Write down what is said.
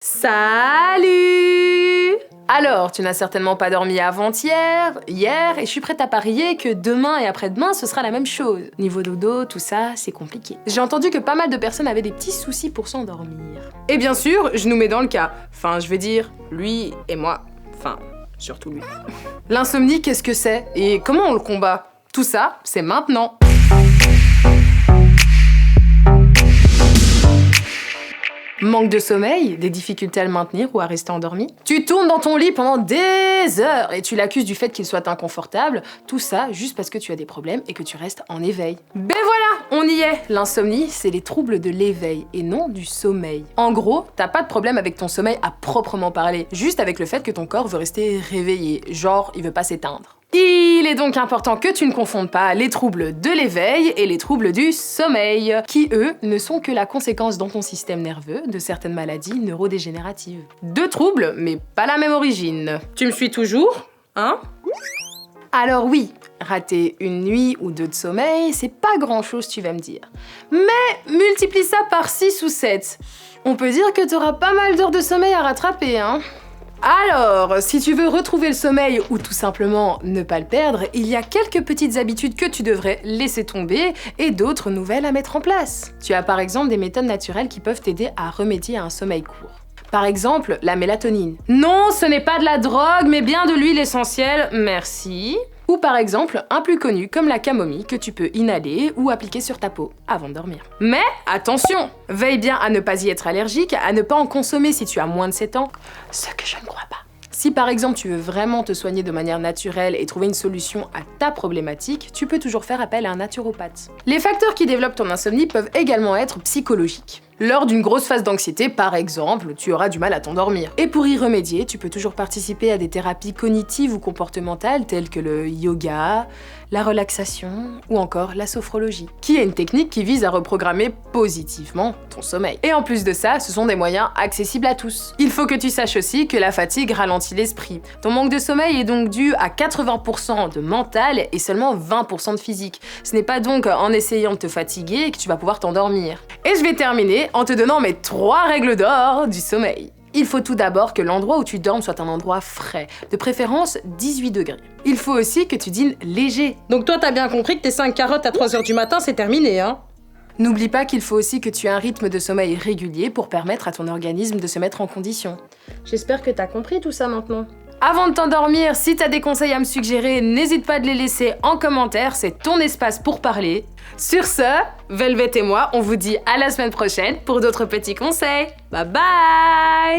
Salut! Alors, tu n'as certainement pas dormi avant-hier, hier, et je suis prête à parier que demain et après-demain, ce sera la même chose. Niveau dodo, tout ça, c'est compliqué. J'ai entendu que pas mal de personnes avaient des petits soucis pour s'endormir. Et bien sûr, je nous mets dans le cas. Enfin, je veux dire, lui et moi. Enfin, surtout lui. L'insomnie, qu'est-ce que c'est? Et comment on le combat? Tout ça, c'est maintenant. Manque de sommeil, des difficultés à le maintenir ou à rester endormi. Tu tournes dans ton lit pendant des heures et tu l'accuses du fait qu'il soit inconfortable. Tout ça juste parce que tu as des problèmes et que tu restes en éveil. Ben voilà, on y est. L'insomnie, c'est les troubles de l'éveil et non du sommeil. En gros, t'as pas de problème avec ton sommeil à proprement parler, juste avec le fait que ton corps veut rester réveillé, genre il veut pas s'éteindre. Il est donc important que tu ne confondes pas les troubles de l'éveil et les troubles du sommeil, qui eux ne sont que la conséquence dans ton système nerveux de certaines maladies neurodégénératives. Deux troubles, mais pas la même origine. Tu me suis toujours, hein? Alors oui, rater une nuit ou deux de sommeil, c'est pas grand-chose, tu vas me dire. Mais multiplie ça par 6 ou 7. On peut dire que t'auras pas mal d'heures de sommeil à rattraper, hein? Alors, si tu veux retrouver le sommeil ou tout simplement ne pas le perdre, il y a quelques petites habitudes que tu devrais laisser tomber et d'autres nouvelles à mettre en place. Tu as par exemple des méthodes naturelles qui peuvent t'aider à remédier à un sommeil court. Par exemple, la mélatonine. Non, ce n'est pas de la drogue, mais bien de l'huile essentielle, merci. Ou par exemple, un plus connu comme la camomille que tu peux inhaler ou appliquer sur ta peau avant de dormir. Mais attention, veille bien à ne pas y être allergique, à ne pas en consommer si tu as moins de 7 ans, ce que je ne crois pas. Si par exemple tu veux vraiment te soigner de manière naturelle et trouver une solution à ta problématique, tu peux toujours faire appel à un naturopathe. Les facteurs qui développent ton insomnie peuvent également être psychologiques. Lors d'une grosse phase d'anxiété, par exemple, tu auras du mal à t'endormir. Et pour y remédier, tu peux toujours participer à des thérapies cognitives ou comportementales telles que le yoga, la relaxation ou encore la sophrologie, qui est une technique qui vise à reprogrammer positivement ton sommeil. Et en plus de ça, ce sont des moyens accessibles à tous. Il faut que tu saches aussi que la fatigue ralentit l'esprit. Ton manque de sommeil est donc dû à 80% de mental et seulement 20% de physique. Ce n'est pas donc en essayant de te fatiguer que tu vas pouvoir t'endormir. Et je vais terminer en te donnant mes 3 règles d'or du sommeil. Il faut tout d'abord que l'endroit où tu dormes soit un endroit frais, de préférence 18 degrés. Il faut aussi que tu dînes léger. Donc toi, t'as bien compris que tes 5 carottes à 3h du matin, c'est terminé, hein? N'oublie pas qu'il faut aussi que tu aies un rythme de sommeil régulier pour permettre à ton organisme de se mettre en condition. J'espère que t'as compris tout ça maintenant. Avant de t'endormir, si t'as des conseils à me suggérer, n'hésite pas à les laisser en commentaire, c'est ton espace pour parler. Sur ce, Velvet et moi, on vous dit à la semaine prochaine pour d'autres petits conseils. Bye bye!